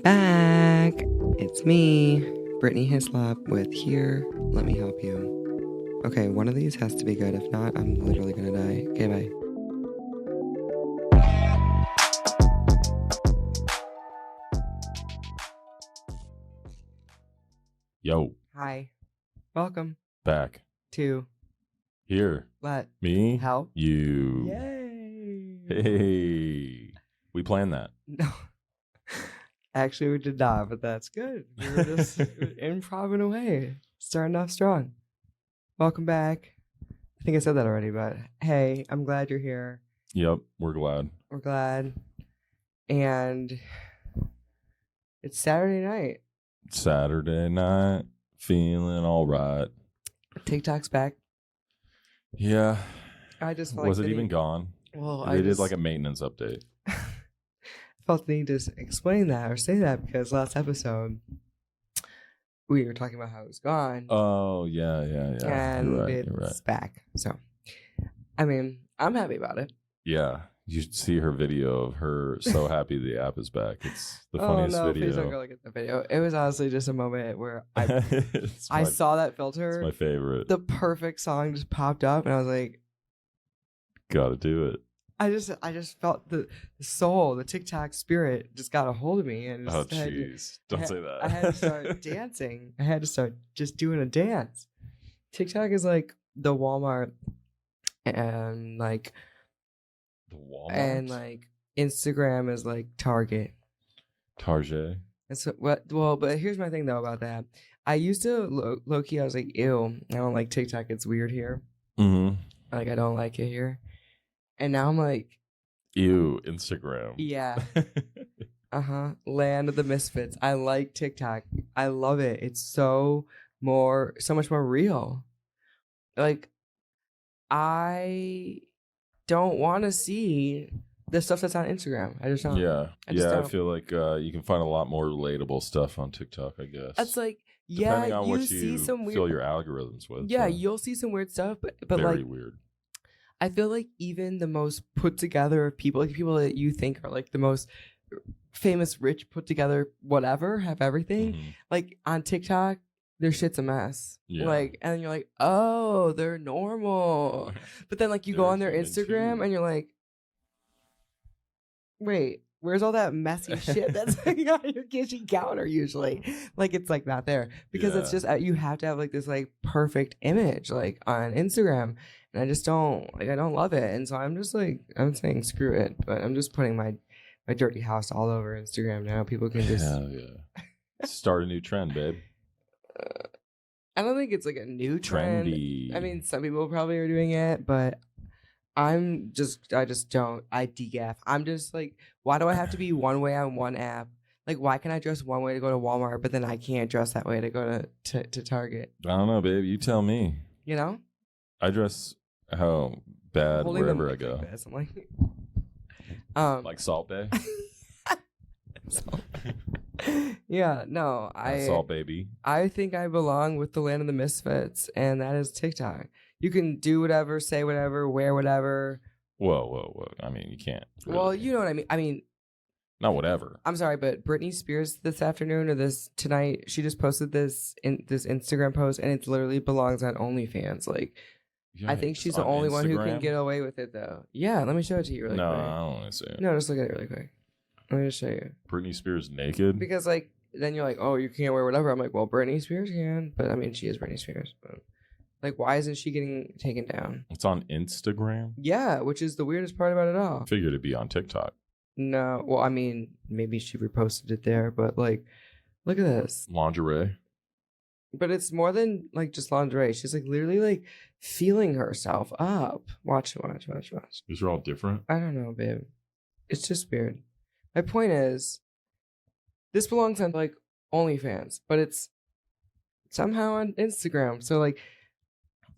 back. It's me, Brittany Hislop with Here, Let Me Help You. Okay, one of these has to be good. If not, I'm literally gonna die. Okay, bye. Yo, Hi. Welcome back to here. Let Me Help you. Yay. Hey, we planned that. No. Actually, we did not, but that's good. We were just improvising away. Starting off strong. Welcome back. I think I said that already, but hey, I'm glad you're here. Yep, we're glad. We're glad. And it's Saturday night. Saturday night, feeling all right. TikTok's back. Yeah. I just felt Was like it even gone? Well, They did like a maintenance update. felt the need to explain that or say that because last episode we were talking about how it was gone. Oh, yeah. And it's back. So, I mean, I'm happy about it. Yeah. You should see her video of her so happy the app is back. It's the funniest video. Please don't go look at the video. It was honestly just a moment where I saw that filter. It's my favorite. The perfect song just popped up, and I was like, "Gotta do it." I just felt the soul, the TikTok spirit, just got a hold of me, and oh jeez, don't say that. I had to start dancing. I had to start just doing a dance. TikTok is like the Walmart, and like. Walmart? And like Instagram is like Target. Target. And so what? Well, but here's my thing though about that. I used to low key. I was like, ew, I don't like TikTok. It's weird here. Mm-hmm. Like I don't like it here. And now I'm like, ew, Instagram. Yeah. Land of the misfits. I like TikTok. I love it. It's so much more real. Like I don't want to see the stuff that's on Instagram. I just don't. Yeah. I feel like you can find a lot more relatable stuff on TikTok, I guess. That's like, depending on what you see some weird, fill your algorithms with. Yeah, so. you'll see some weird stuff, but very like weird. I feel like even the most put together people, like people that you think are like the most famous, rich, put together, whatever, have everything. Mm-hmm. Like on TikTok, their shit's a mess. Yeah. Like, and you're like, oh, they're normal. But then like you go on their Instagram and you're like, wait, where's all that messy shit that's like on your kitchen counter usually? Like it's like not there because it's just you have to have like this like perfect image like on Instagram, and I just don't like I don't love it, and so I'm just like I'm saying screw it, but I'm just putting my dirty house all over Instagram now. People can just hell yeah, start a new trend, babe. I don't think it's like a new trend. Trendy. I mean, some people probably are doing it, but I just don't. I degaff. I'm just like, why do I have to be one way on one app? Like, why can I dress one way to go to Walmart, but then I can't dress that way to go to Target? I don't know, babe. You tell me. You know? I dress how bad wherever I go. Like this. I'm like, like Salt Bay. Yeah, no, Salt Baby. I think I belong with the land of the misfits, and that is TikTok. You can do whatever, say whatever, wear whatever. Whoa. I mean, you can't. Really. Well, you know what I mean. I mean, not whatever. I'm sorry, but Britney Spears this afternoon or tonight, she just posted this Instagram post, and it literally belongs on OnlyFans. Like, yeah, I think she's the only one who can get away with it, though. Yeah, let me show it to you really quick. No, I don't want to see it. No, just look at it really quick. Let me just show you. Britney Spears naked? Because, like, then you're like, oh, you can't wear whatever. I'm like, well, Britney Spears can. But, I mean, she is Britney Spears. But, like, why isn't she getting taken down? It's on Instagram? Yeah, which is the weirdest part about it all. I figured it'd be on TikTok. No. Well, I mean, maybe she reposted it there. But, like, look at this. Lingerie. But it's more than, like, just lingerie. She's, like, literally, like, feeling herself up. Watch. These are all different? I don't know, babe. It's just weird. My point is, this belongs on like OnlyFans, but it's somehow on Instagram. So like,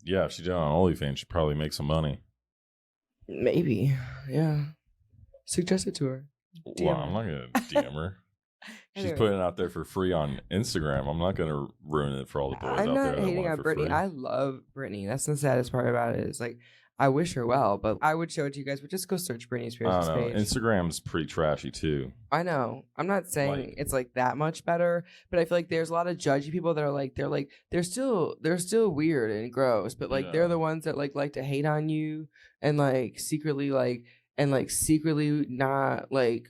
yeah, if she did it on OnlyFans, she'd probably make some money. Maybe, yeah. Suggest it to her. Well, I'm not gonna DM her. She's putting it out there for free on Instagram. I'm not gonna ruin it for all the boys out there. I'm not hating on Britney. I love Britney. That's the saddest part about it. Is like, I wish her well, but I would show it to you guys. But just go search Britney I Spears' don't know. page. Instagram's pretty trashy too. I know. I'm not saying Like- it's like that much better, but I feel like there's a lot of judgy people that are they're still weird and gross, but like they're Yeah. the ones that like to hate on you and secretly not like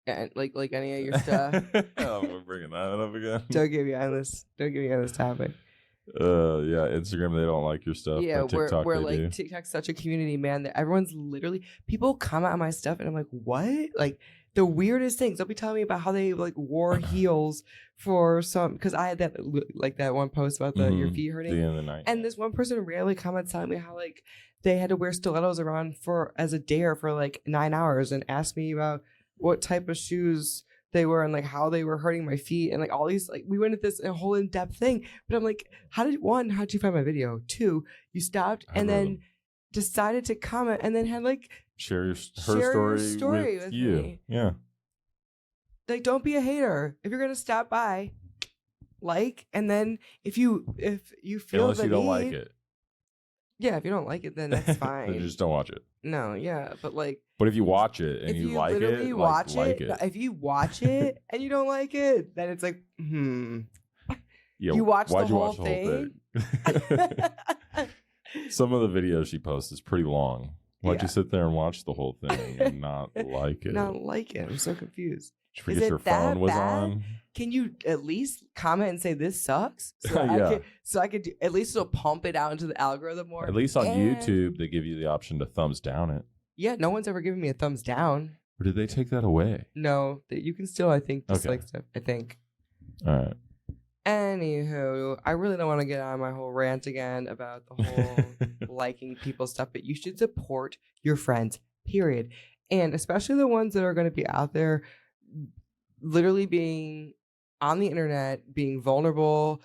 and like any of your stuff. Oh, we're bringing that up again. Don't get me on this topic. Yeah, Instagram, they don't like your stuff. Yeah, but TikTok, we're they like do. TikTok's such a community, man, that everyone's literally people comment on my stuff and I'm like, what? Like the weirdest things. They'll be telling me about how they like wore heels for some because I had that one post about your feet hurting. The end of the night. And this one person randomly comments telling me how like they had to wear stilettos around as a dare for like 9 hours and asked me about what type of shoes they were and like how they were hurting my feet and like all these like we went at this a whole in-depth thing. But I'm like, how'd you find my video? 2, you stopped and then decided to comment and then had like share your story with you. Me. Yeah. Like don't be a hater. If you're gonna stop by, and then if you feel unless you don't like it. Yeah, if you don't like it, then that's fine. Then just don't watch it. No, yeah, but like. But if you watch it and you like it, like it. If you watch it and you don't like it, then it's like, Yeah, you watch why'd the you whole watch the thing. Whole thing? Some of the videos she posts is pretty long. Why'd you sit there and watch the whole thing and not like it? Not like it. I'm so confused. Did you forget your phone was on? Can you at least comment and say this sucks? So I could do, at least it'll pump it out into the algorithm more. At least on YouTube, they give you the option to thumbs down it. Yeah, no one's ever given me a thumbs down. Or did they take that away? No, you can still, I think, dislike stuff. I think. All right. Anywho, I really don't want to get on my whole rant again about the whole liking people's stuff, but you should support your friends, period. And especially the ones that are going to be out there literally being on the internet, being vulnerable,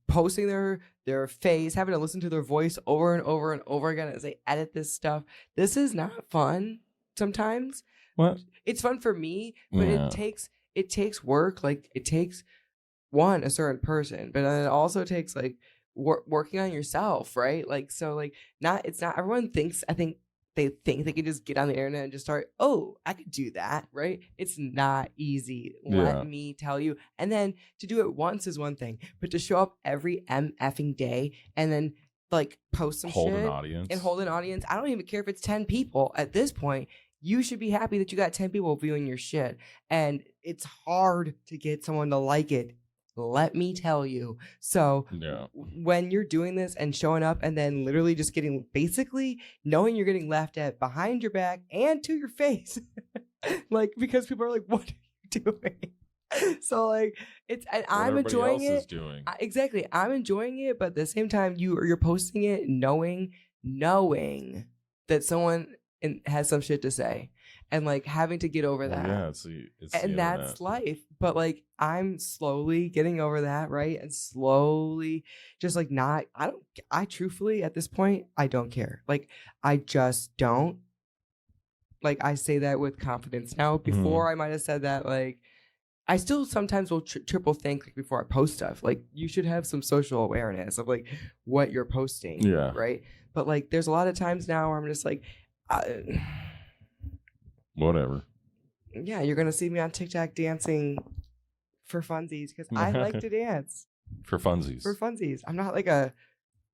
posting their face, having to listen to their voice over and over and over again as they edit this stuff. This is not fun sometimes. What? It's fun for me, but it takes work. Like it takes a certain person, but then it also takes like working on yourself, right? Like so like it's not everyone thinks they think they can just get on the internet and just start, oh, I could do that, right? It's not easy. Let me tell you. And then to do it once is one thing, but to show up every effing day and then like post some hold shit an audience. and hold an audience. I don't even care if it's 10 people at this point. You should be happy that you got 10 people viewing your shit. And it's hard to get someone to like it. Let me tell you. So when you're doing this and showing up and then literally just getting basically knowing you're getting laughed at behind your back and to your face, like because people are like, what are you doing? So like it's and I'm enjoying it. Exactly. I'm enjoying it, but at the same time you're posting it knowing that someone has some shit to say. And like having to get over that. Yeah, it's and that's life. But like I'm slowly getting over that, right? And slowly just like I truthfully at this point, I don't care. Like I just don't. Like I say that with confidence now. Before I might have said that like I still sometimes will triple think like before I post stuff. Like you should have some social awareness of like what you're posting. Yeah. Right. But like there's a lot of times now where I'm just like whatever. Yeah, you're gonna see me on TikTok dancing for funsies because I like to dance. For funsies. For funsies. I'm not a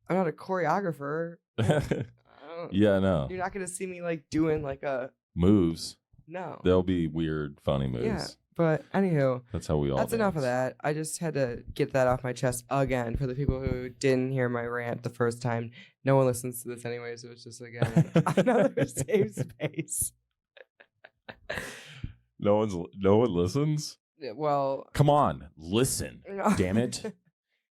choreographer. Yeah, no. You're not gonna see me like doing like a moves. No. They'll be weird, funny moves. Yeah. But anywho, that's how we all. That's dance. enough of that. I just had to get that off my chest again for the people who didn't hear my rant the first time. No one listens to this anyway, so it's just again another safe space. No one listens? Well, come on, listen. Damn it.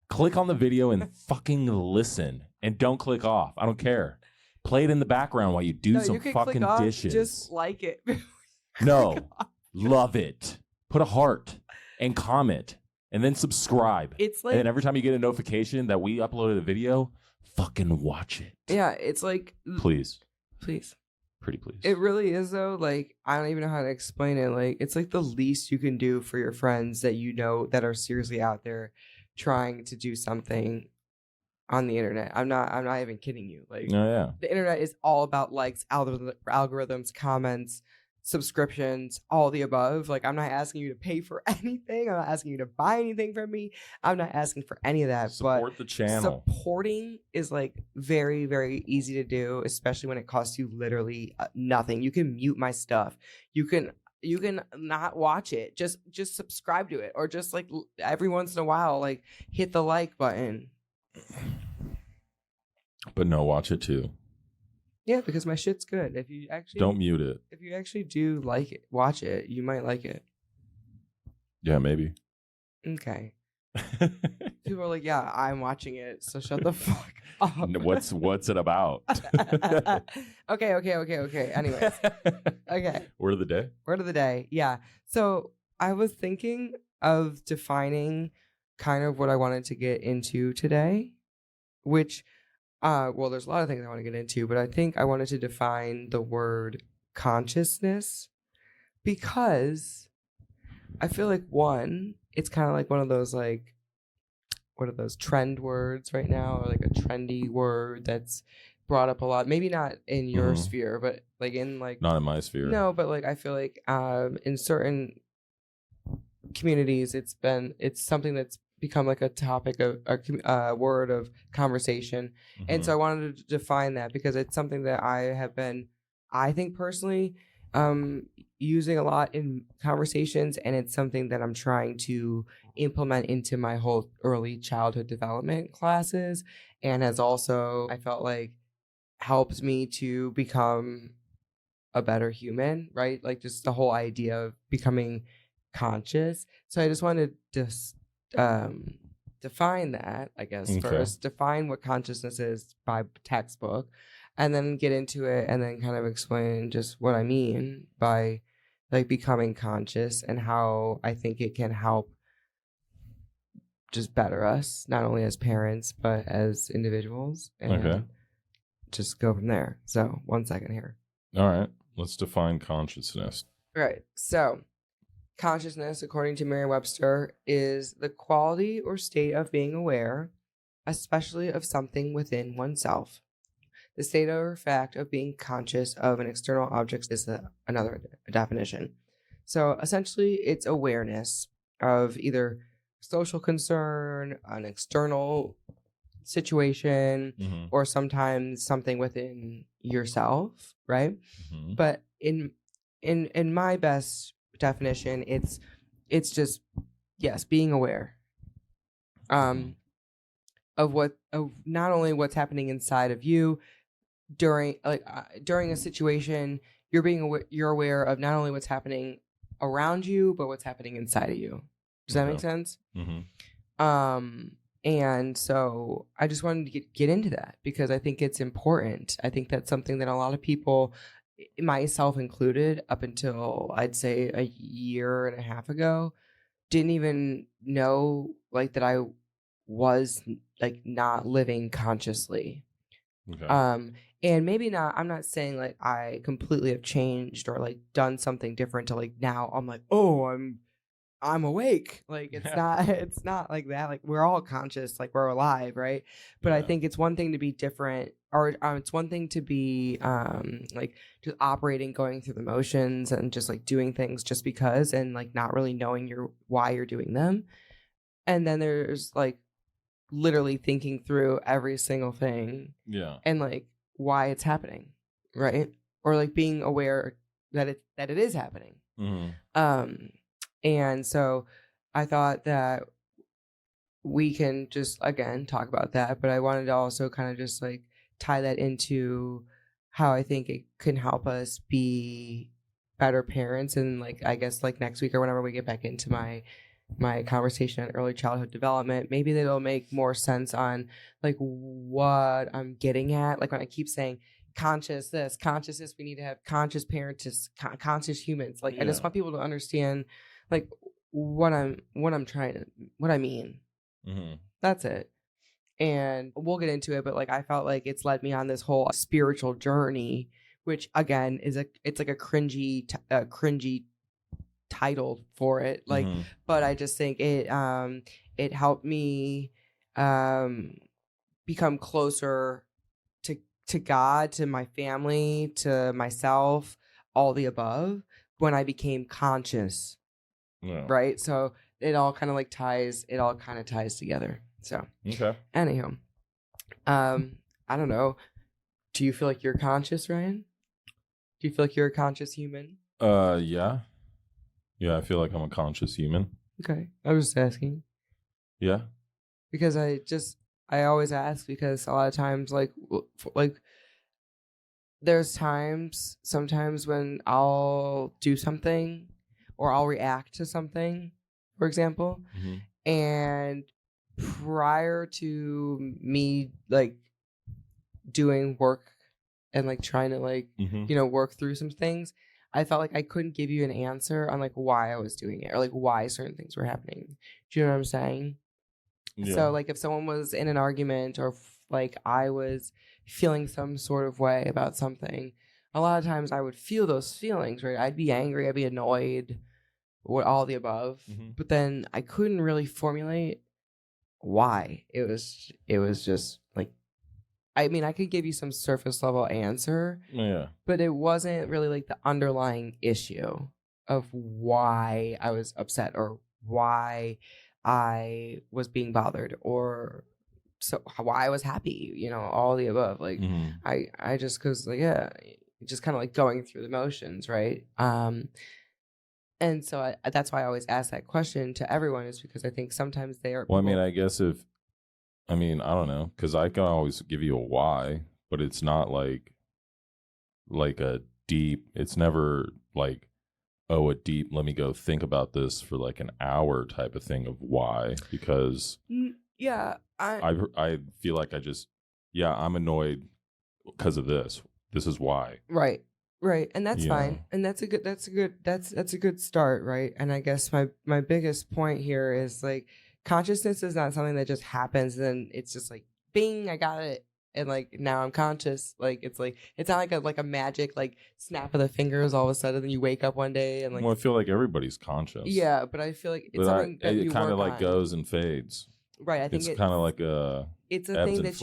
Click on the video and fucking listen. And don't click off. I don't care. Play it in the background while you do some fucking click dishes. Just like it. No. Love it. Put a heart and comment and then subscribe. It's like, and then every time you get a notification that we uploaded a video, fucking watch it. Yeah, it's like Please. Pretty please. It really is though. Like I don't even know how to explain it. Like it's like the least you can do for your friends that you know that are seriously out there trying to do something on the internet. I'm not even kidding you. Like, Oh, yeah. the internet is all about likes, algorithms, comments, subscriptions, all the above. Like, I'm not asking you to pay for anything. I'm not asking you to buy anything from me. I'm not asking for any of that. Support the channel. Supporting is like very, very easy to do, especially when it costs you literally nothing. You can mute my stuff. You can not watch it. Just subscribe to it, or just like every once in a while, like hit the like button. But no, watch it too. Yeah, because my shit's good. If you actually don't mute it. If you actually do like it, watch it, you might like it. Yeah, maybe. Okay. People are like, yeah, I'm watching it, so shut the fuck up. What's it about? Okay. Anyways. Okay. Word of the day? Word of the day. Yeah. So I was thinking of defining kind of what I wanted to get into today, which, well, there's a lot of things I want to get into, but I think I wanted to define the word consciousness, because I feel like, one, it's kind of like one of those, like, what are those trend words right now, or like a trendy word that's brought up a lot. Maybe not in your sphere, but like in like not in my sphere. No, but like I feel like in certain communities, it's something that's become like a topic of a word of conversation. And so I wanted to define that, because it's something that I have been, I think personally, using a lot in conversations, and it's something that I'm trying to implement into my whole early childhood development classes, and has also, I felt like, helped me to become a better human, right? Like just the whole idea of becoming conscious. So I just wanted to define that, I guess, first. Define what consciousness is by textbook, and then get into it, and then kind of explain just what I mean by like becoming conscious, and how I think it can help just better us, not only as parents, but as individuals. And just go from there. So 1 second here. All right. Let's define consciousness. Right. So consciousness, according to Merriam-Webster, is the quality or state of being aware, especially of something within oneself. The state or fact of being conscious of an external object is another definition. So essentially, it's awareness of either social concern, an external situation, or sometimes something within yourself, right? But in my best definition, it's just, yes, being aware of not only what's happening inside of you during a situation. You're aware of not only what's happening around you, but what's happening inside of you. Does that make sense? And so I just wanted to get into that, because I think it's important. I think that's something that a lot of people, myself included, up until I'd say a year and a half ago, didn't even know like that I was like not living consciously. And maybe not, I'm not saying like I completely have changed or like done something different to like now I'm like, oh, I'm awake. Like it's not like that. Like we're all conscious, like we're alive, right? But I think it's one thing to be different, or it's one thing to be like just operating, going through the motions and just like doing things just because, and like not really knowing why you're doing them. And then there's like literally thinking through every single thing. And like why it's happening, right? Or like being aware that it is happening. And so I thought that we can just, again, talk about that. But I wanted to also kind of just like tie that into how I think it can help us be better parents. And like, I guess like next week or whenever we get back into my conversation on early childhood development, maybe that'll make more sense on like what I'm getting at. Like when I keep saying consciousness, we need to have conscious parents, conscious humans. Like I just want people to understand like what I mean. That's it. And we'll get into it, but like I felt like it's led me on this whole spiritual journey, which again is it's like a cringy title for it. Like, but I just think it helped me become closer to God, to my family, to myself, all the above, when I became conscious. Yeah. Right? So it all kind of ties together. So okay. Anyhow, I don't know. Do you feel like you're conscious, Ryan? Do you feel like you're a conscious human? Yeah. Yeah, I feel like I'm a conscious human. Okay. I was just asking. Yeah. Because I always ask because a lot of times like there's sometimes when I'll do something or I'll react to something, for example, and prior to me like doing work and like trying to like work through some things, I felt like I couldn't give you an answer on like why I was doing it or like why certain things were happening. Do you know what I'm saying? Yeah. So like if someone was in an argument or like I was feeling some sort of way about something, a lot of times I would feel those feelings, right? I'd be angry, I'd be annoyed, all the above, but then I couldn't really formulate why. It was just like, I mean, I could give you some surface level answer, but it wasn't really like the underlying issue of why I was upset or why I was being bothered or so why I was happy, all the above. Like I just, cause like, yeah, just kind of like going through the motions. Right. And so that's why I always ask that question to everyone, is because I think sometimes they are. Well, I mean, I guess I don't know, cause I can always give you a why, but it's not like a deep, it's never like, oh, a deep, let me go think about this for like an hour type of thing of why, because I feel like I'm annoyed because of this. This is why. Right. And that's fine. And that's a good start. Right. And I guess my biggest point here is like consciousness is not something that just happens and then it's just like, bing, I got it. And like now I'm conscious. Like it's not like a magic like snap of the fingers all of a sudden and you wake up one day and like. Well, I feel like everybody's conscious. Yeah, but I feel like it's something that you kind of work like on. Goes and fades. Right, I think it's kind of like it's a thing that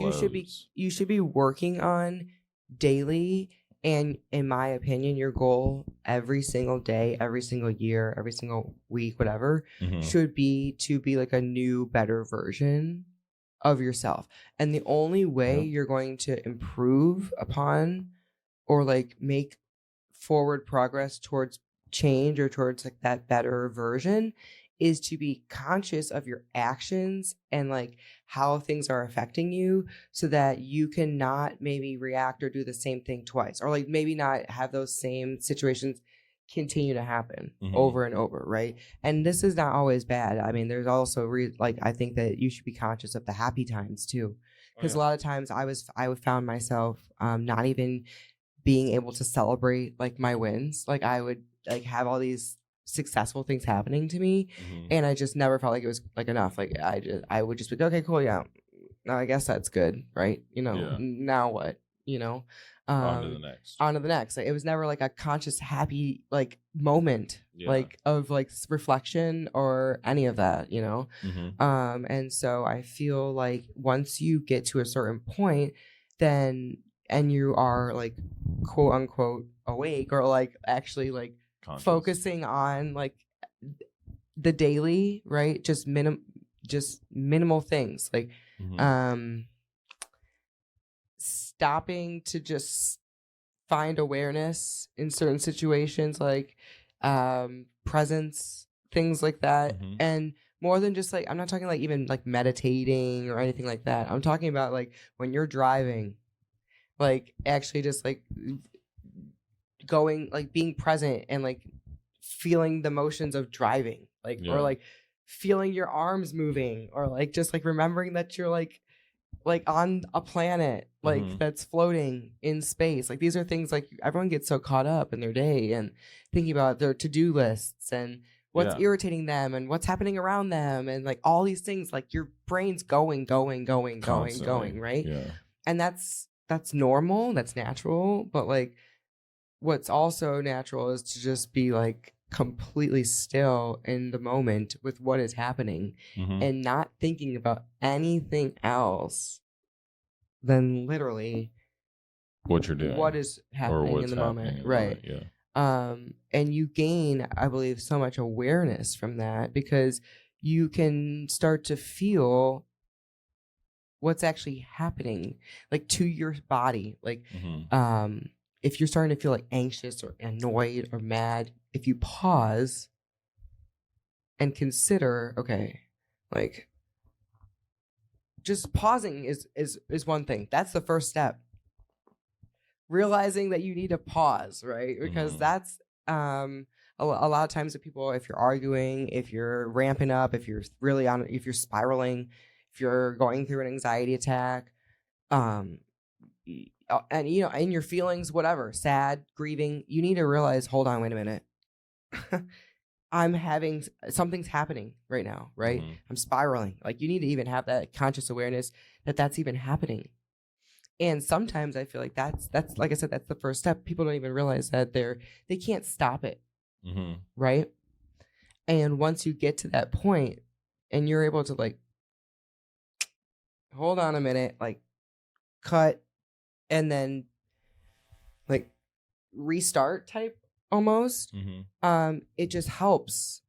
you should be working on daily. And in my opinion, your goal every single day, every single year, every single week, whatever, should be to be like a new, better version of yourself. And the only way you're going to improve upon or like make forward progress towards change or towards like that better version is to be conscious of your actions and like how things are affecting you so that you can not maybe react or do the same thing twice or like maybe not have those same situations continue to happen over and over, right? And this is not always bad. I mean, there's also like I think that you should be conscious of the happy times too, because a lot of times I found myself not even being able to celebrate like my wins. Like I would like have all these successful things happening to me and I just never felt like it was like enough. Like I would just be okay, cool, yeah, no, I guess that's good, right? Now what? On to the next. Like, it was never like a conscious happy like moment like of like reflection or any of that, and so I feel like once you get to a certain point then and you are like quote unquote awake or like actually like conscious. Focusing on like the daily, right? Just minimal things like stopping to just find awareness in certain situations like presence, things like that. And more than just like, I'm not talking like even like meditating or anything like that. I'm talking about like when you're driving, like actually just like going, like being present and like feeling the motions of driving, like or like feeling your arms moving or like just like remembering that you're like on a planet like that's floating in space. Like these are things like everyone gets so caught up in their day and thinking about their to-do lists and what's irritating them and what's happening around them and like all these things, like your brain's going, right? And that's normal, that's natural, but like what's also natural is to just be like completely still in the moment with what is happening and not thinking about anything else than literally what you're doing, what is or happening what's in the happening moment. in the Right. moment, yeah. And you gain, I believe, so much awareness from that because you can start to feel what's actually happening, like to your body. Like, if you're starting to feel like anxious or annoyed or mad, if you pause and consider, okay, like just pausing is one thing. That's the first step. Realizing that you need to pause, right? Because that's a lot of times with people, if you're arguing, if you're ramping up, if you're really on, if you're spiraling, if you're going through an anxiety attack, and you know, in your feelings, whatever, sad, grieving, you need to realize, hold on, wait a minute. I'm having something's happening right now, right? I'm spiraling. Like, you need to even have that conscious awareness that that's even happening. And sometimes I feel like that's like I said, that's the first step. People don't even realize that they can't stop it, right? And once you get to that point, and you're able to like, hold on a minute, like cut, and then like restart type almost. It just helps.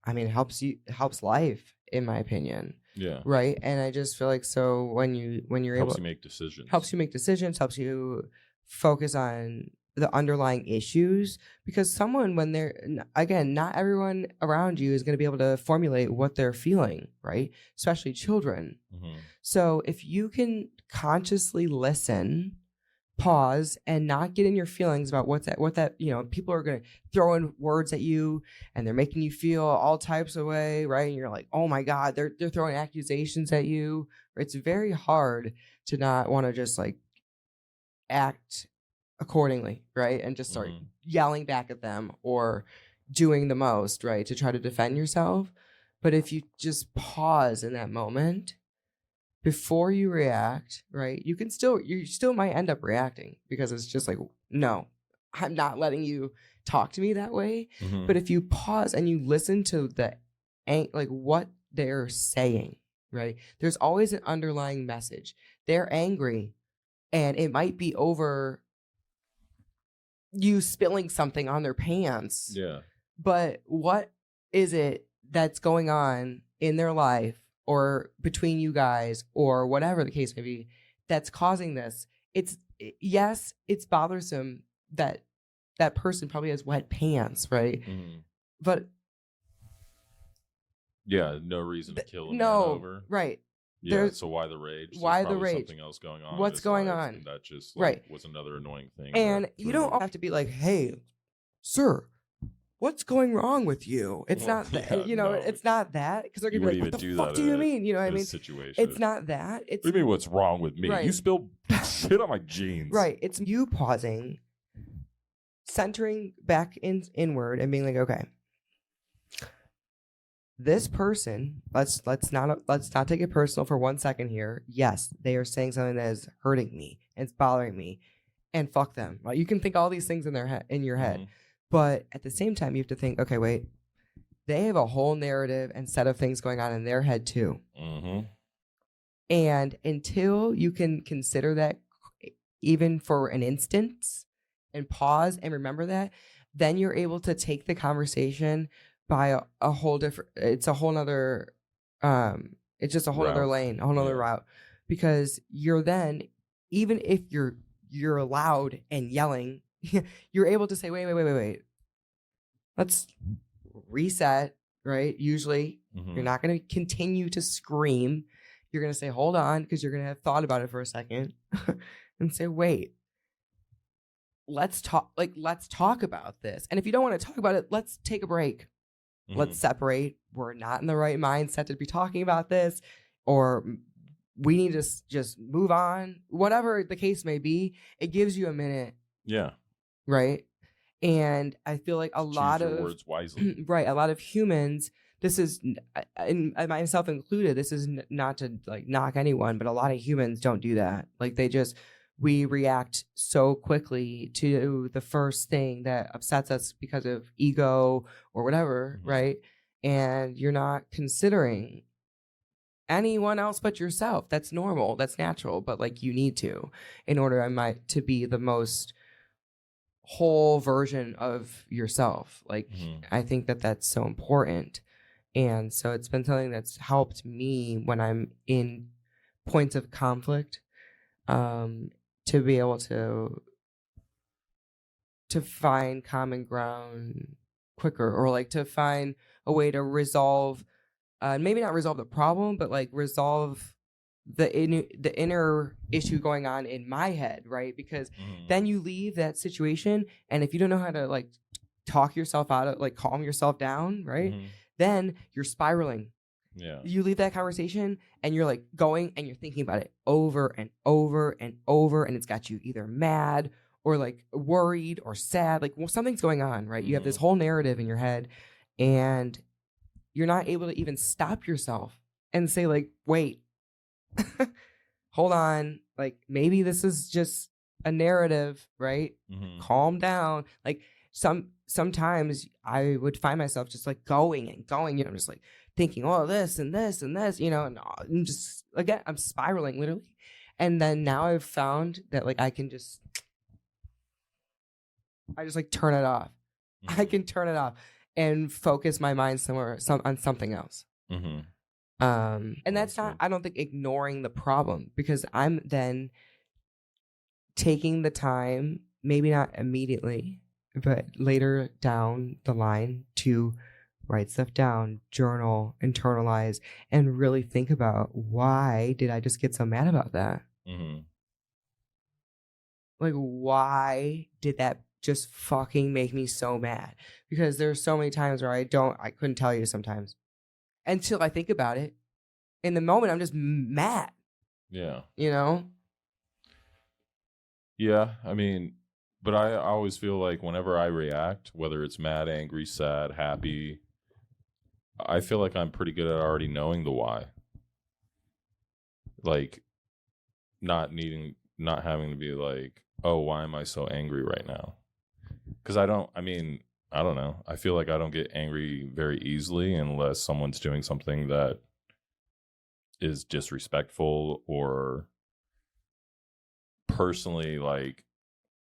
I mean, it helps life, in my opinion. Yeah. Right. And I just feel like, so when you're helps able, you make decisions. Helps you make decisions, helps you focus on the underlying issues, because someone, when they're, again, not everyone around you is going to be able to formulate what they're feeling, right? Especially children. So if you can consciously listen, pause, and not get in your feelings about what that, you know, people are going to throw in words at you and they're making you feel all types of way, right? And you're like, oh my God, they're throwing accusations at you. It's very hard to not want to just like act accordingly, right? And just start yelling back at them or doing the most, right, to try to defend yourself. But if you just pause in that moment before you react, right, you still might end up reacting, because it's just like, no, I'm not letting you talk to me that way. But if you pause and you listen to like what they're saying, right, there's always an underlying message. They're angry, and it might be over you spilling something on their pants. Yeah. But what is it that's going on in their life or between you guys or whatever the case may be that's causing this? Yes, it's bothersome that that person probably has wet pants, right? But yeah, no reason to kill a man over. Right. Yeah, so why the rage? Why the rage? Something else going on. What's going on? And that just like, was another annoying thing. And you don't have to be like, hey, sir, what's going wrong with you? It's not that, you know, it's not that, because they're gonna be like, what the fuck do you mean? You know what I mean? Situation. It's not that. It's, what do you mean, what's wrong with me? Right. You spilled shit on my jeans. Right. It's you pausing, centering back inward, and being like, okay, this person, let's not take it personal for 1 second here. Yes, they are saying something that is hurting me and it's bothering me, and fuck them. Like, you can think all these things in your head, but at the same time, you have to think, okay, wait, they have a whole narrative and set of things going on in their head too. And until you can consider that, even for an instance, and pause and remember that, then you're able to take the conversation by a whole different, it's a whole nother, it's just a whole other lane, a whole other route, because you're then, even if you're loud and yelling, you're able to say, wait, let's reset, right? Usually you're not going to continue to scream. You're going to say, hold on, because you're going to have thought about it for a second and say, wait, let's talk about this. And if you don't want to talk about it, let's take a break. Let's separate. We're not in the right mindset to be talking about this, or we need to just move on. Whatever the case may be, it gives you a minute. Yeah. Right. And I feel like a lot of words wisely. Right. A lot of humans, this is, and myself included, this is not to like knock anyone, but a lot of humans don't do that. Like, we react so quickly to the first thing that upsets us because of ego or whatever, right? And you're not considering anyone else but yourself. That's normal. That's natural. But like you need to, in order to be the most whole version of yourself. Like I think that's so important. And so it's been something that's helped me when I'm in points of conflict, to be able to find common ground quicker, or like to find a way to resolve, maybe not resolve the problem, but like resolve the inner issue going on in my head, right? Because then you leave that situation, and if you don't know how to like talk yourself out of, like calm yourself down, right? Then you're spiraling. Yeah. You leave that conversation and you're like going and you're thinking about it over and over and over, and it's got you either mad or like worried or sad. Like, well, something's going on, right? You have this whole narrative in your head, and you're not able to even stop yourself and say like, wait, hold on. Like maybe this is just a narrative, right? Calm down. Like sometimes I would find myself just like going and going, you know, just like thinking, oh, this and this and this, you know, and I'm just, again, I'm spiraling literally. And then now I've found that like I just like turn it off. I can turn it off and focus my mind on something else. And that's not, I don't think, ignoring the problem, because I'm then taking the time, maybe not immediately, but later down the line, to write stuff down, journal, internalize, and really think about, why did I just get so mad about that? Like, why did that just fucking make me so mad? Because there's so many times where I couldn't tell you sometimes until I think about it. In the moment, I'm just mad. Yeah. You know? Yeah. I mean, but I always feel like whenever I react, whether it's mad, angry, sad, happy, I feel like I'm pretty good at already knowing the why. Like, not having to be like, oh, why am I so angry right now? Because I don't know. I feel like I don't get angry very easily unless someone's doing something that is disrespectful, or personally, like,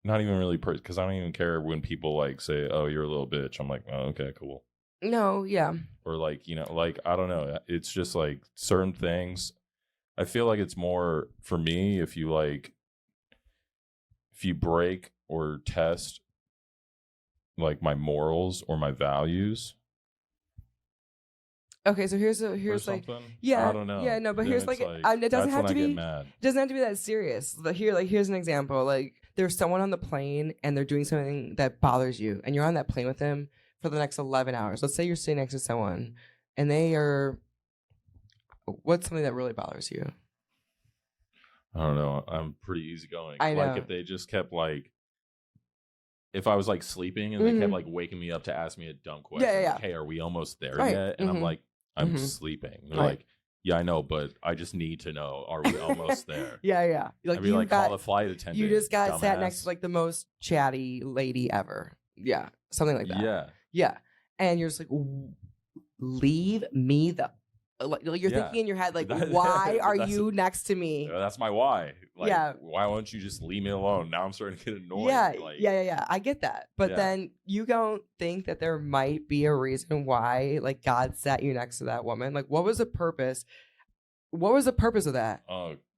not even really, because I don't even care when people like say, oh, you're a little bitch. I'm like, oh, okay, cool. No, yeah. Or like, you know, like, I don't know. It's just like certain things. I feel like it's more for me, if you break or test like my morals or my values. Okay, so here's like, yeah, I don't know. Yeah, no, but here's like it doesn't have to be. It doesn't have to be that serious. But here's an example. Like, there's someone on the plane and they're doing something that bothers you, and you're on that plane with them for the next 11 hours. Let's say you're sitting next to someone, and what's something that really bothers you? I don't know. I'm pretty easygoing. I know. Like, if they just kept like, if I was like sleeping and they kept like waking me up to ask me a dumb question, like, hey, are we almost there yet? And I'm like, I'm sleeping. They're like, yeah, I know, but I just need to know, are we almost there? Yeah. Like, I'd be like, call the flight attendant. You just got dumbass. sat next to like the most chatty lady ever. Yeah, something like that. Yeah. And you're just like, leave me the. Like, you're thinking in your head, like, why are you next to me? That's my why. Like, why won't you just leave me alone? Now I'm starting to get annoyed. Yeah. I get that. But then you don't think that there might be a reason why, like, God sat you next to that woman? Like, what was the purpose? What was the purpose of that?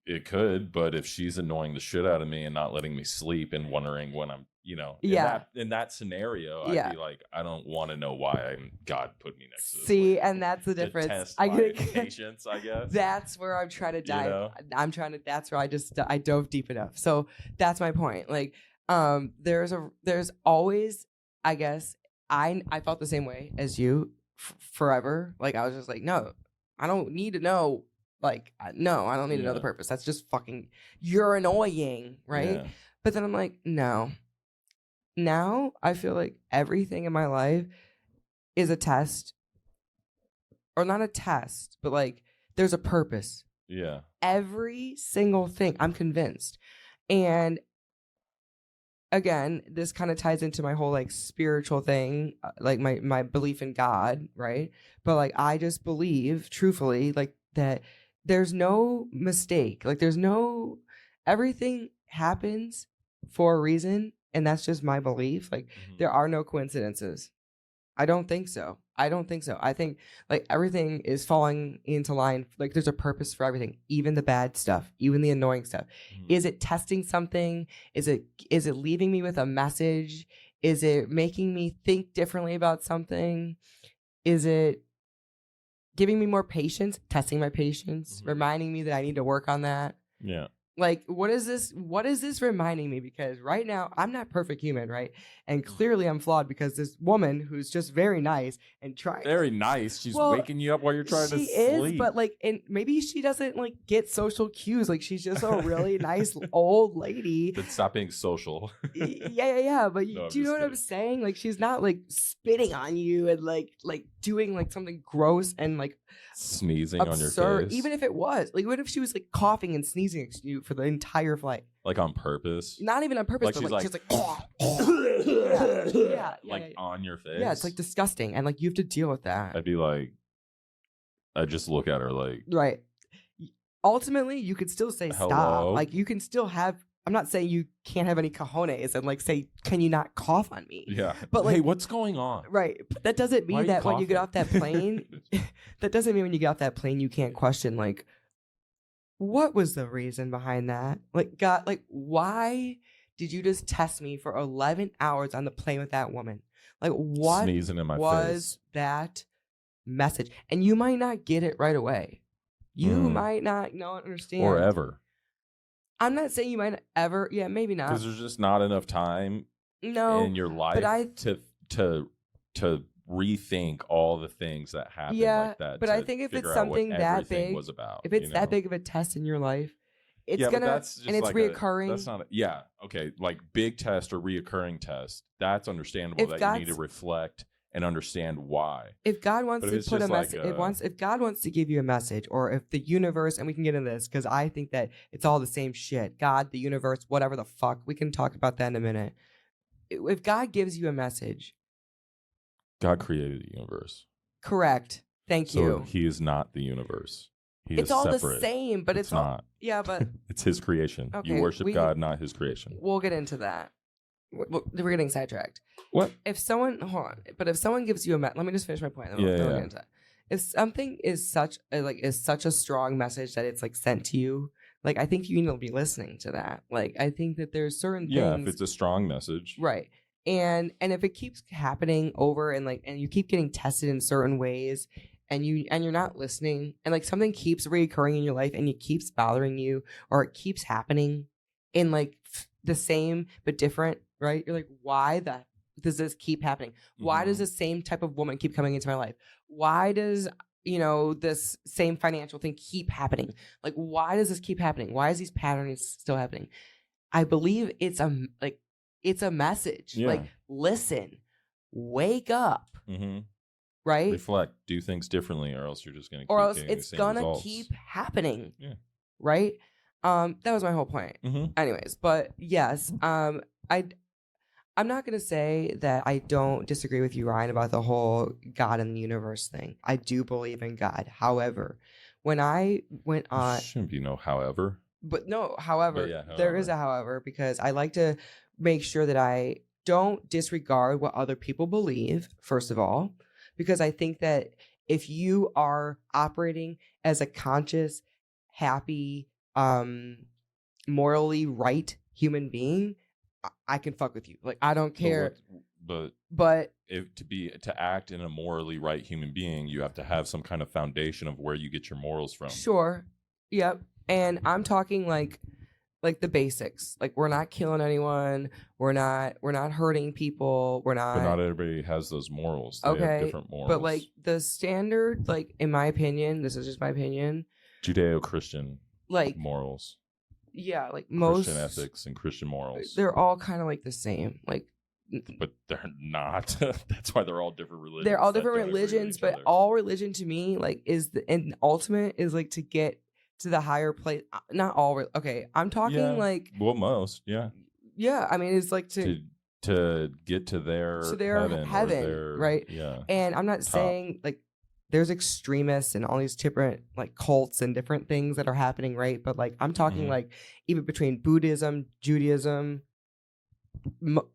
It could, but if she's annoying the shit out of me and not letting me sleep and wondering when I'm, you know, in that scenario, I'd be like, I don't want to know why God put me next to this. See, and that's the difference. Test my patience, I guess. That's where I'm trying to dive. You know? That's where I dove deep enough. So that's my point. Like, there's always, I guess, I felt the same way as you forever. Like, I was just like, no, I don't need to know. Like, no, I don't need to know the purpose. That's just fucking, you're annoying, right? Yeah. But then I'm like, no. Now I feel like everything in my life is a test. Or not a test, but like, there's a purpose. Yeah. Every single thing, I'm convinced. And again, this kind of ties into my whole like spiritual thing, like my belief in God, right? But like, I just believe truthfully, like, that there's no mistake. Like everything happens for a reason, and that's just my belief. Like there are no coincidences. I don't think so. I think like everything is falling into line. Like there's a purpose for everything, even the bad stuff, even the annoying stuff. Is it testing something? Is it leaving me with a message? Is it making me think differently about something? Is it giving me more patience, testing my patience, reminding me that I need to work on that? Yeah. Like, what is this reminding me? Because right now I'm not perfect human, right? And clearly I'm flawed because this woman who's just very nice and trying very nice. She's waking you up while you're trying to sleep. She is, but like, and maybe she doesn't like get social cues. Like she's just a really nice old lady. Then stop being social. Yeah. But no, do you know what I'm saying? Like she's not like spitting on you and like doing like something gross and like sneezing absurd. On your face. Even if it was like, what if she was like coughing and sneezing at you for the entire flight? Like on purpose? Not even on purpose, like but she's like yeah, like on your face. Yeah, it's like disgusting, and like you have to deal with that. I'd be like, I'd just look at her like, right. Ultimately, you could still say hello? Stop. Like you can still have. I'm not saying you can't have any cojones and like say, can you not cough on me? Yeah. But like, hey, what's going on? Right. But that doesn't mean that when you get off that plane, that doesn't mean when you get off that plane you can't question like, what was the reason behind that? Like, God, like, why did you just test me for 11 hours on the plane with that woman? Like, what sneezing in my was face. That message? And you might not get it right away. You might not understand. Or ever. I'm not saying you might not ever. Yeah, maybe not. Because there's just not enough time in your life to rethink all the things that happen like that. But I think if it's something that big, was about, if it's that big of a test in your life, it's gonna, that's just and it's like reoccurring. That's not okay. Like big test or reoccurring test, that's understandable that you need to reflect and understand why. If God wants to put a message, if God wants to give you a message, or if the universe, and we can get into this because I think that it's all the same shit. God, the universe, whatever the fuck, we can talk about that in a minute. If God gives you a message, God created the universe. Correct. Thank you. So He is not the universe. It's all separate. The same, but it's not. Yeah, but it's His creation. Okay, you worship God, not His creation. We'll get into that. We're getting sidetracked. What? If someone gives you a let me just finish my point. Then we'll get into that. If something is such a strong message that it's like sent to you, like I think you need to be listening to that. Like I think that there's certain things. Yeah, if it's a strong message, right? And if it keeps happening over and you keep getting tested in certain ways, and you're not listening, and like something keeps reoccurring in your life, and it keeps bothering you, or it keeps happening in like the same but different. Right? You're like, why does this keep happening? Why does the same type of woman keep coming into my life? Why does, this same financial thing keep happening? Like, why does this keep happening? Why is these patterns still happening? I believe it's a message. Yeah. Like, listen, wake up. Mm-hmm. Right? Reflect, do things differently, or else you're just going to keep or else getting it's the same gonna results. keep happening. Yeah. Right? That was my whole point. Mm-hmm. Anyways, but yes, I'm not going to say that I don't disagree with you, Ryan, about the whole God and the universe thing. I do believe in God. However, when I went on... Shouldn't be no however. But no, however. There is a however, because I like to make sure that I don't disregard what other people believe, first of all, because I think that if you are operating as a conscious, happy, morally right human being... I can fuck with you. Like I don't care. But if to act in a morally right human being, you have to have some kind of foundation of where you get your morals from. Sure. Yep. And I'm talking like the basics. Like we're not killing anyone. We're not hurting people. We're not. But not everybody has those morals. They have different morals. But like the standard, like in my opinion, this is just my opinion. Judeo-Christian morals. Yeah, like most Christian ethics and Christian morals. They're all kind of like the same. Like, but they're not. That's why they're all different religions. They're all different religions, but all religion to me, like, is and ultimate is like to get to the higher place. Not all. Okay, I'm talking like. Well, most, yeah. Yeah, I mean, it's like to get to their heaven, right? Yeah. And I'm not saying like there's extremists and all these different like cults and different things that are happening, right? But like I'm talking like even between Buddhism, Judaism,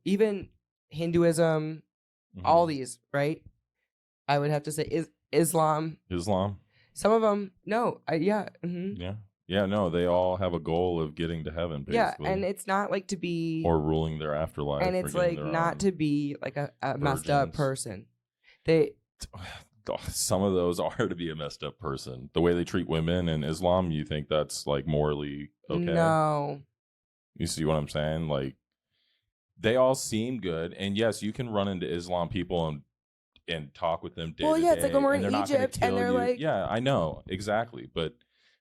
even Hinduism, all these, right? I would have to say Islam. Some of them, no, yeah. Yeah, no, they all have a goal of getting to heaven, basically. Yeah, and it's not like to be... Or ruling their afterlife. And it's like not to be like a messed up person. Some of those are to be a messed up person. The way they treat women in Islam, you think that's like morally okay? No. You see what I'm saying? Like, they all seem good. And yes, you can run into Islam people and talk with them day to day. It's like when we're in Egypt and they're like... Yeah, I know. Exactly. But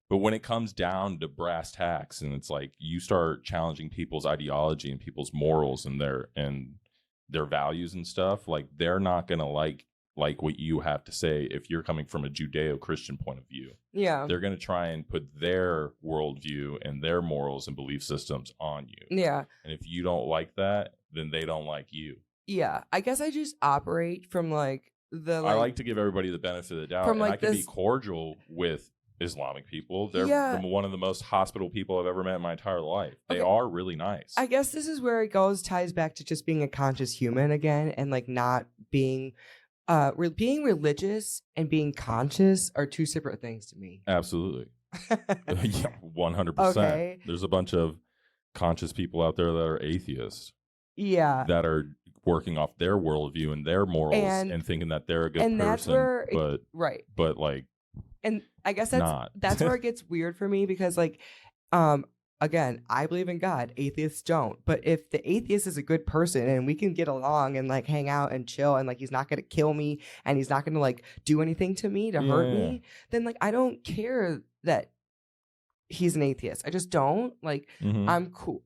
when it comes down to brass tacks and it's like you start challenging people's ideology and people's morals and their values and stuff, like they're not going to like what you have to say if you're coming from a Judeo-Christian point of view. Yeah. They're going to try and put their worldview and their morals and belief systems on you. Yeah. And if you don't like that, then they don't like you. Yeah. I guess I just operate from like the... I like to give everybody the benefit of the doubt. And I can be cordial with Islamic people. They're one of the most hospitable people I've ever met in my entire life. They are really nice. I guess this is where it ties back to just being a conscious human again, and like not being being religious and being conscious are two separate things to me. Absolutely. Yeah, 100%. Okay. There's a bunch of conscious people out there that are atheists. Yeah. That are working off their worldview and their morals and thinking that they're a good person. That's where but like, and I guess that's where it gets weird for me, because like, again, I believe in God. Atheists don't. But if the atheist is a good person and we can get along and like hang out and chill and like he's not gonna kill me and he's not gonna like do anything to me to hurt me, then like I don't care that he's an atheist. I just don't like. I'm cool.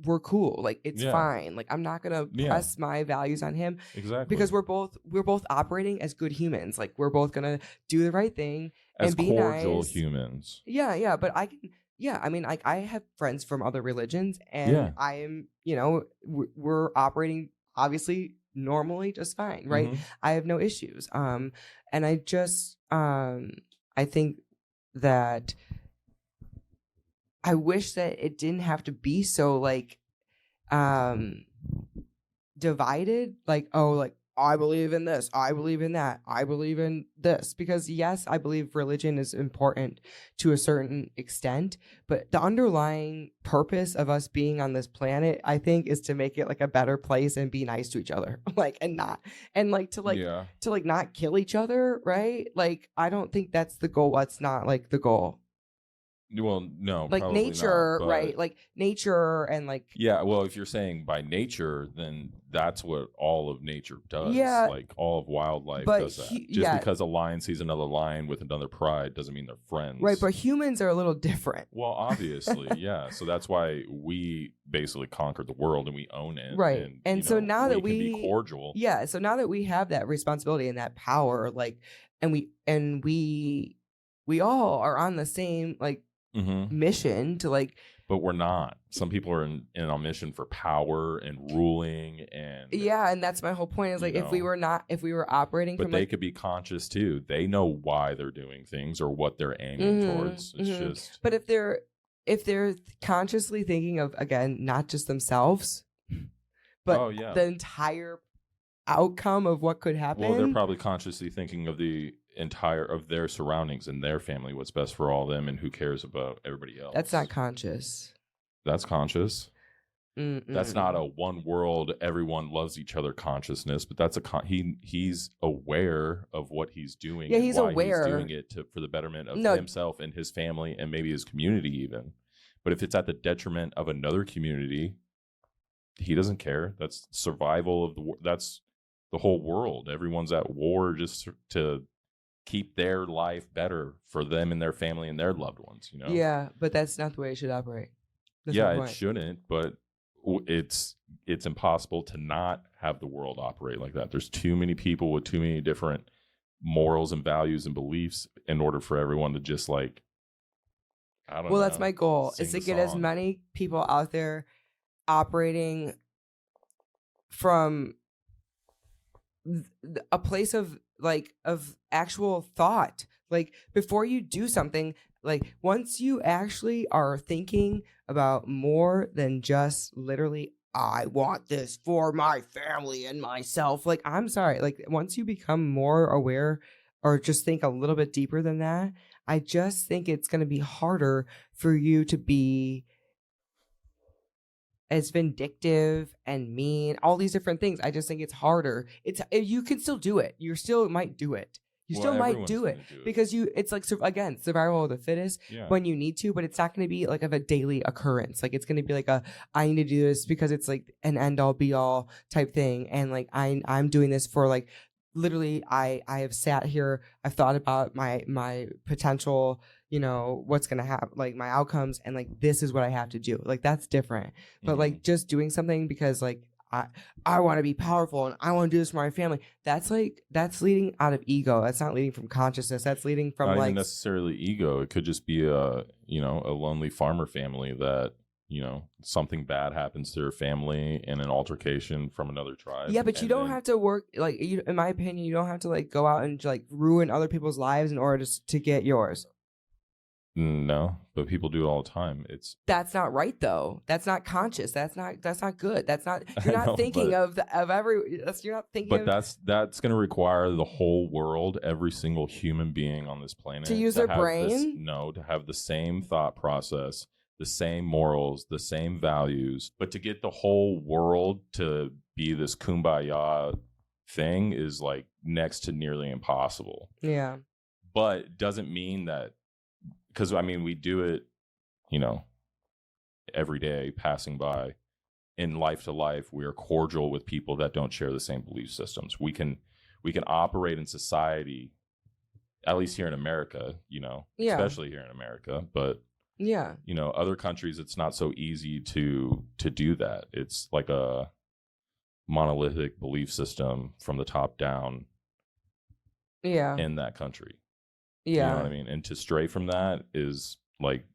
We're cool. Like it's fine. Like I'm not gonna press my values on him. Exactly. Because we're both operating as good humans. Like we're both gonna do the right thing as and be cordial nice. Humans. Yeah. But I can. Yeah, I mean, like I have friends from other religions, and I am, we're operating obviously normally just fine, right? I have no issues. And I just, I think that I wish that it didn't have to be so like, divided. Like, oh, like I believe in this, I believe in that, I believe in this. Because yes, I believe religion is important to a certain extent, but the underlying purpose of us being on this planet, I think, is to make it like a better place and be nice to each other. Like, and to not kill each other, right? Like, I don't think that's the goal. That's not like the goal. Well, no, like nature, not, right? Like nature and like... Yeah, well, if you're saying by nature, then that's what all of nature does. Yeah. Like all of wildlife does that. Just because a lion sees another lion with another pride doesn't mean they're friends. Right, but humans are a little different. Well, obviously, yeah. So that's why we basically conquered the world and we own it. Right. And so now that we can be cordial. Yeah, so now that we have that responsibility and that power, like, and we all are on the same, like, mission to like, but we're not. Some people are in a mission for power and ruling, and and that's my whole point. Is like, if we were operating, but from they could be conscious too. They know why they're doing things or what they're aiming towards. It's just. But if they're consciously thinking of, again, not just themselves, but the entire outcome of what could happen. Well, they're probably consciously thinking of the entire of their surroundings and their family, what's best for all of them, and who cares about everybody else. That's not conscious. That's conscious. That's not a one world, everyone loves each other consciousness, but that's he's aware of what he's doing. Yeah, he's aware. He's doing it for the betterment of himself and his family and maybe his community even. But if it's at the detriment of another community, he doesn't care. That's survival of that's the whole world. Everyone's at war just to keep their life better for them and their family and their loved ones, Yeah, but that's not the way it should operate. It shouldn't, but it's impossible to not have the world operate like that. There's too many people with too many different morals and values and beliefs in order for everyone to just like, I don't know. Well, that's my goal, is to get as many people out there operating from a place of actual thought. Like before you do something, like once you actually are thinking about more than just literally, I want this for my family and myself. Like, I'm sorry. Like once you become more aware or just think a little bit deeper than that, I just think it's going to be harder for you to be as vindictive and mean, all these different things. I just think it's harder. You can still do it. You still might do it. You still might do it because it's like, again, survival of the fittest when you need to, but it's not going to be like of a daily occurrence. Like it's going to be like I need to do this because it's like an end all be all type thing. And like, I'm doing this for like, literally I have sat here, I've thought about my potential, what's going to happen, like my outcomes, and like, this is what I have to do. Like, that's different. But like just doing something because like, I want to be powerful and I want to do this for my family. That's leading out of ego. That's not leading from consciousness. That's leading from not even necessarily ego. It could just be a lonely farmer family that, something bad happens to their family in an altercation from another tribe. Yeah, but you don't have to work, like, in my opinion, you don't have to like go out and like ruin other people's lives in order to get yours. No, but people do it all the time. That's not right though. That's not conscious. That's not good. That's not, you're not thinking you're not thinking. But that's going to require the whole world, every single human being on this planet, to use their brain. To have the same thought process, the same morals, the same values. But to get the whole world to be this kumbaya thing is like next to nearly impossible. Yeah. But it doesn't mean that. Because, I mean, we do it, every day, passing by. In life to life, we are cordial with people that don't share the same belief systems. We can operate in society, at least here in America, especially here in America. But, other countries, it's not so easy to do that. It's like a monolithic belief system from the top down in that country. Yeah. You know what I mean? And to stray from that is like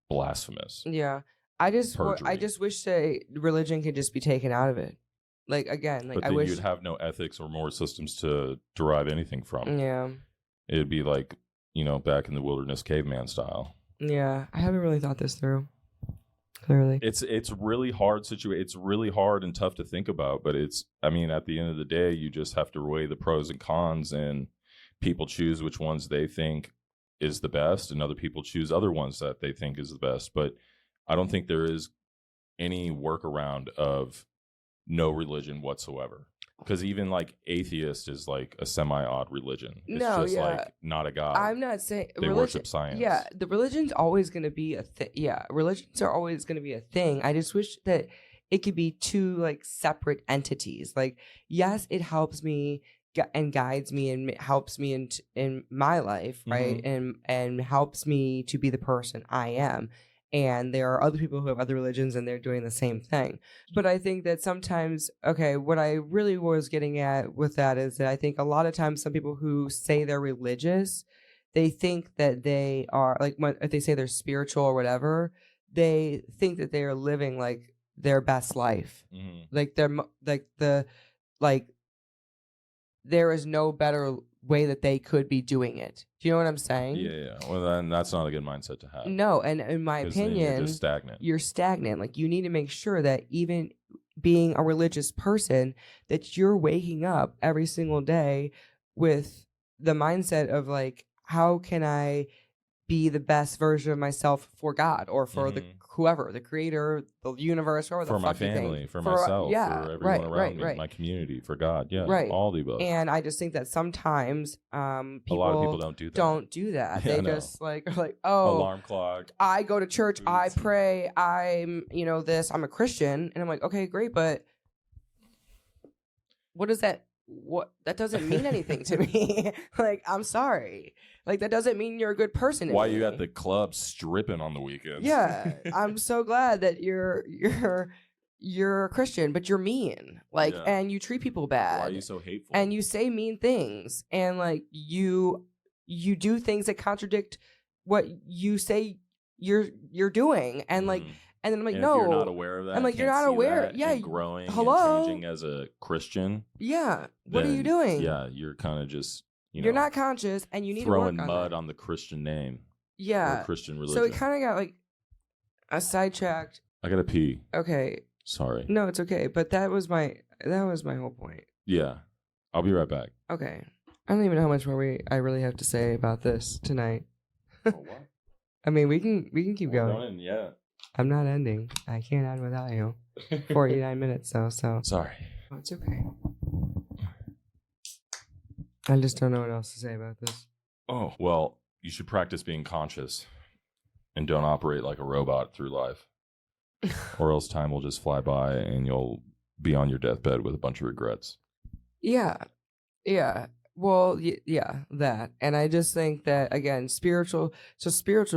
blasphemous. Yeah. I just wish that religion could just be taken out of it. Like, again, like, but then you'd have no ethics or moral systems to derive anything from. Yeah. It'd be like, back in the wilderness caveman style. Yeah. I haven't really thought this through. Clearly. It's really hard It's really hard and tough to think about, but at the end of the day, you just have to weigh the pros and cons, and people choose which ones they think is the best, and other people choose other ones that they think is the best. But I don't think there is any workaround of no religion whatsoever. Because even like atheist is like a semi-odd religion. It's like not a god. I'm not saying they worship science. Yeah, the religion's always going to be a thing. Yeah, religions are always going to be a thing. I just wish that it could be two like separate entities. Like, yes, it helps me and guides me and helps me in my life, right? And helps me to be the person I am. And there are other people who have other religions and they're doing the same thing. But I think that sometimes, what I really was getting at with that is that I think a lot of times some people who say they're religious, they think that they are, like, if they say they're spiritual or whatever, they think that they are living like their best life. Like there is no better way that they could be doing it. Do you know what I'm saying? Yeah. Well, then that's not a good mindset to have. No, and in my opinion, you're just stagnant. You're stagnant. Like, you need to make sure that even being a religious person, that you're waking up every single day with the mindset of like, how can I be the best version of myself for God or for the whoever, the creator, the universe, or for my family, for myself, for everyone around me, my community, for God, all the above. And I just think that sometimes a lot of people don't do that. They just like are like, oh, alarm clock. I go to church, I pray, I'm I'm a Christian, and I'm like, okay, great, but what does that? That doesn't mean anything to me. Like, I'm sorry. Like, that doesn't mean you're a good person. Why you at the club stripping on the weekends? Yeah, I'm so glad that you're a Christian, but you're mean. Like, and you treat people bad. Why are you so hateful? And you say mean things, and like you do things that contradict what you say you're doing, and like. And then I'm like, and no. if you're not aware of that, I'm like, you're can't not see aware. that, Yeah. and growing Hello. and changing as a Christian. Yeah. What are you then, doing? Yeah, you're kind of just, you're not conscious, and you need throwing to work on mud that. on the Christian name. Yeah. Or Christian religion. So it kind of got like a sidetracked. I gotta pee. Okay. Sorry. No, it's okay. But that was my whole point. Yeah. I'll be right back. Okay. I don't even know how much more I really have to say about this tonight. What? I mean, we can keep going. Don't end yet. I'm not ending. I can't end without you. 49 minutes though, so Sorry. oh, it's okay. I just don't know what else to say about this. Oh, well, you should practice being conscious and don't operate like a robot through life. Or else time will just fly by and you'll be on your deathbed with a bunch of regrets. Yeah. Yeah. Well, yeah, that. And I just think that, again, spiritual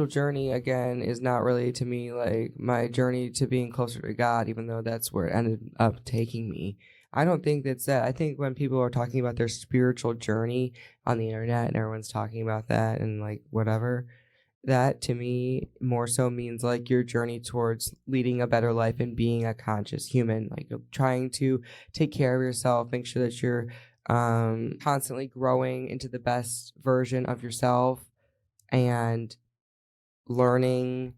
journey, again, is not really to me like my journey to being closer to God, even though that's where it ended up taking me. I don't think that's that. I think when people are talking about their spiritual journey on the internet and everyone's talking about that and like whatever, that to me more so means like your journey towards leading a better life and being a conscious human, like trying to take care of yourself, make sure that you're constantly growing into the best version of yourself and learning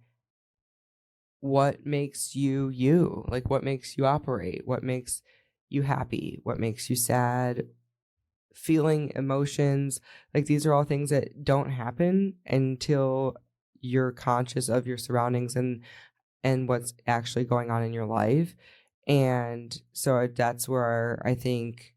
what makes you you, like what makes you operate, what makes you happy, what makes you sad, feeling emotions. Like these are all things that don't happen until you're conscious of your surroundings and what's actually going on in your life. And so that's where I think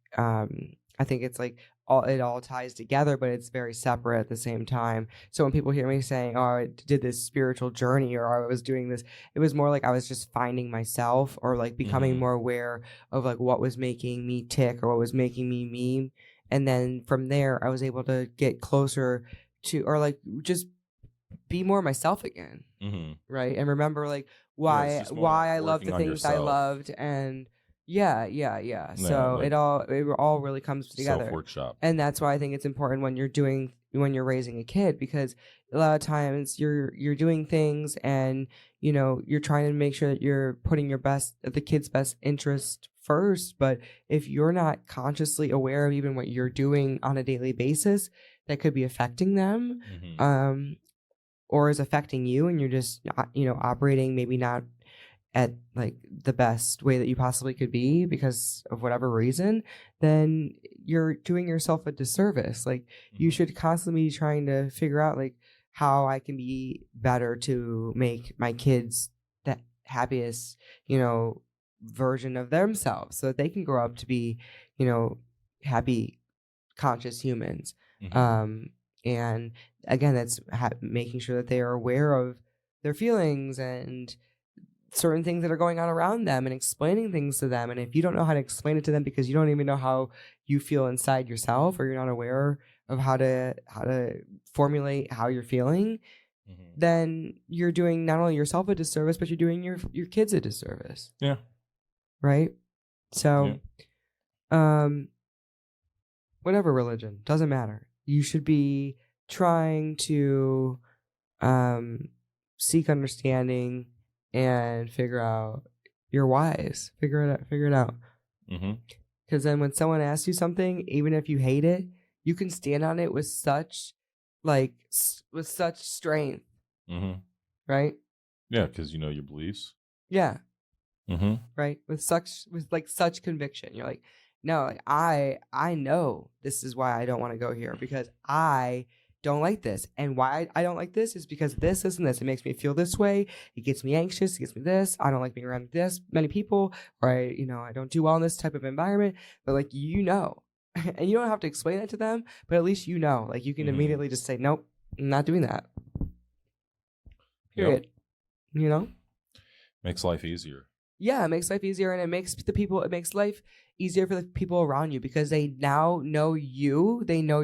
it's like it all ties together, but it's very separate at the same time. So when people hear me saying, "Oh, I did this spiritual journey," or "I was doing this," it was more like I was just finding myself, or like becoming more aware of like what was making me tick or what was making me mean. And then from there, I was able to get closer to, or like just be more myself again, right? And remember like why I loved the things I loved, and yeah. So like, it all really comes together. Self-workshop. And that's why I think it's important when you're raising a kid, because a lot of times you're doing things and you're trying to make sure that you're putting the kid's best interest first. But if you're not consciously aware of even what you're doing on a daily basis, that could be affecting them, or is affecting you, and you're just operating maybe not at like the best way that you possibly could be because of whatever reason, then you're doing yourself a disservice. Like you should constantly be trying to figure out like how I can be better to make my kids the happiest, version of themselves, so that they can grow up to be, happy, conscious humans. And again, that's making sure that they are aware of their feelings and certain things that are going on around them, and explaining things to them. And if you don't know how to explain it to them because you don't even know how you feel inside yourself, or you're not aware of how to formulate how you're feeling, then you're doing not only yourself a disservice, but you're doing your kids a disservice. Yeah. Right? So whatever religion, doesn't matter. You should be trying to seek understanding and figure out your whys. Figure it out. Because then when someone asks you something, even if you hate it, you can stand on it with such strength. Right? Yeah, because you know your beliefs. Yeah. Right? With such conviction. You're like, no, like, I know this is why I don't want to go here, because I don't like this. And why I don't like this is because this, and this. It makes me feel this way. It gets me anxious. It gets me this. I don't like being around this many people, or I don't do well in this type of environment. But like, and you don't have to explain that to them, but at least like you can immediately just say, nope, I'm not doing that. Period. Yep. Makes life easier. Yeah, it makes life easier, and it makes life easier for the people around you, because they now know you, they know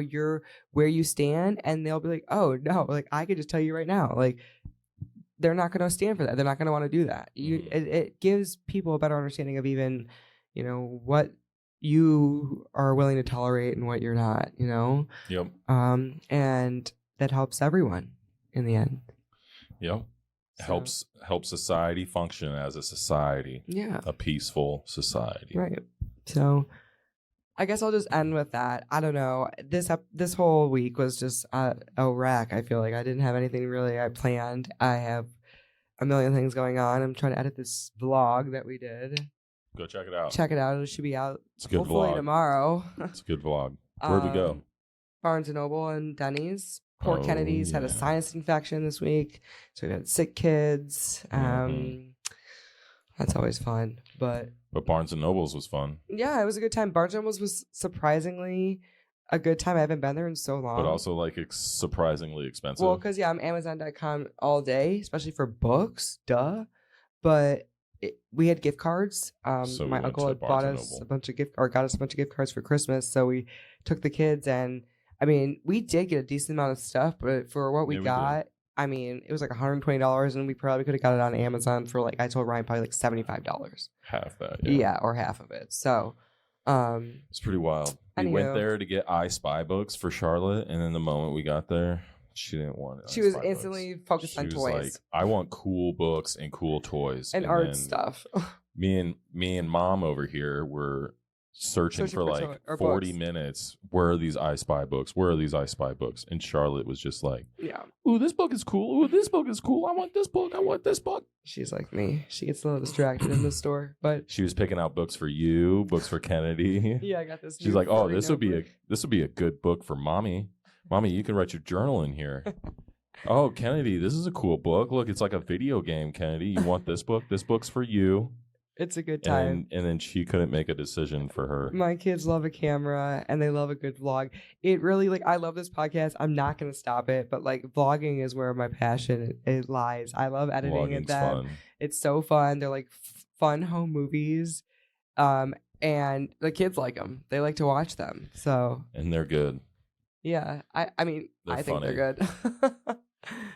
where you stand, and they'll be like, oh no, like I could just tell you right now, like they're not going to stand for that. They're not going to want to do that. It gives people a better understanding of even, what you are willing to tolerate and what you're not, Yep. And that helps everyone in the end. Yep. So, help society function as a society. Yeah. A peaceful society. Right. So I guess I'll just end with that. I don't know. This whole week was just a wreck. I feel like I didn't have anything really I planned. I have a million things going on. I'm trying to edit this vlog that we did. Go check it out. Check it out. It should be out It's a good hopefully vlog. tomorrow. It's a good vlog. Where'd we go? Barnes & Noble and Denny's. Poor Oh, Kennedy's had a yeah. sinus infection this week. So we had sick kids. That's always fun. But Barnes & Noble's was fun. yeah, it was a good time. Barnes & Noble's was surprisingly a good time. I haven't been there in so long. But also like surprisingly expensive. Well, because I'm Amazon.com all day, especially for books. Duh. But we had gift cards. So we my went uncle to had Barnes bought and us Noble. got us a bunch of gift cards for Christmas. So we took the kids, and I mean, we did get a decent amount of stuff, but for what we Yeah, we got, I mean, it was like $120, and we probably could have got it on Amazon for like, I told Ryan, probably like $75. Half that. Yeah, or half of it. So, It's pretty wild. We went Anywho. there to get I Spy books for Charlotte, and then the moment we got there, she didn't want it. she was instantly focused She on was toys like, I want cool books and cool toys. and art then stuff. Me and mom over here were searching for like 40 books. minutes. Where are these I Spy books? Where are these I Spy books? And Charlotte was just like, Yeah. ooh, this book is cool. Ooh, this book is cool. I want this book. I want this book. She's like me. She gets a little distracted in the store, but She was picking out books for you, books for Kennedy. yeah, I got this. She's new like, oh, furry this would be a good book for mommy. Mommy, you can write your journal in here. Oh, Kennedy, this is a cool book. Look, it's like a video game, Kennedy. You want this book? This book's for you. It's a good time. And then she couldn't make a decision for her. My kids love a camera and they love a good vlog. It really, like, I love this podcast. I'm not going to stop it, but like vlogging is where my passion it lies. I love editing Vlogging's them. fun. It's so fun. They're like fun home movies. And the kids like them. They like to watch them. So And they're good. yeah, I mean, They're I think funny. they're good.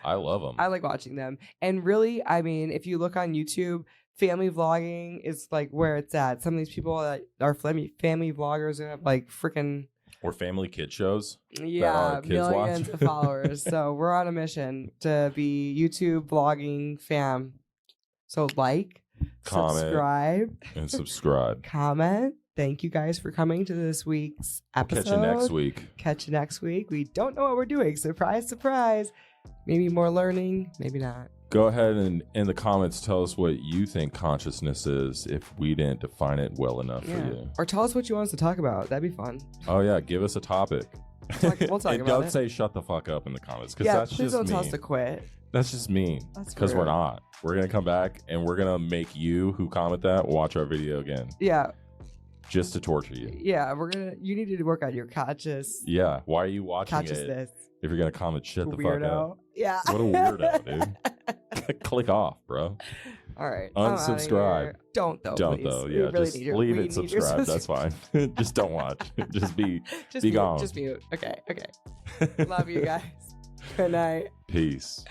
I love them. I like watching them. And really, I mean, if you look on YouTube, family vlogging is like where it's at. Some of these people that are family vloggers have like freaking Or family kid shows. yeah, kids millions watch. of followers. So we're on a mission to be YouTube vlogging fam. So like, Comment. subscribe, And subscribe. comment. Thank you guys for coming to this week's episode. Catch you next week. Catch you next week. We don't know what we're doing. Surprise, surprise. Maybe more learning, maybe not. Go ahead and in the comments tell us what you think consciousness is if we didn't define it well enough for you. Or tell us what you want us to talk about. That'd be fun. Oh yeah, give us a topic. We'll talk And about don't it. say shut the fuck up in the comments because Yeah, that's please just don't tell us mean. to quit. That's just mean. That's Because we're rude. not. We're gonna come back and we're gonna make you who comment that watch our video again Yeah, just to torture you. yeah. You need to work on your conscious Yeah. Why are you watching it consciousness. if you're gonna comment shut the fuck Weirdo. up? Yeah. What a weirdo, dude. Click off, bro. All right. I'm outta Unsubscribe. here. Don't though. Don't please. though. We Yeah, really just need your- leave we it. need your Subscribe. That's fine. Just don't watch. Just be Just be mute, gone. Just mute. Okay. Okay. Love you guys. Good night. Peace.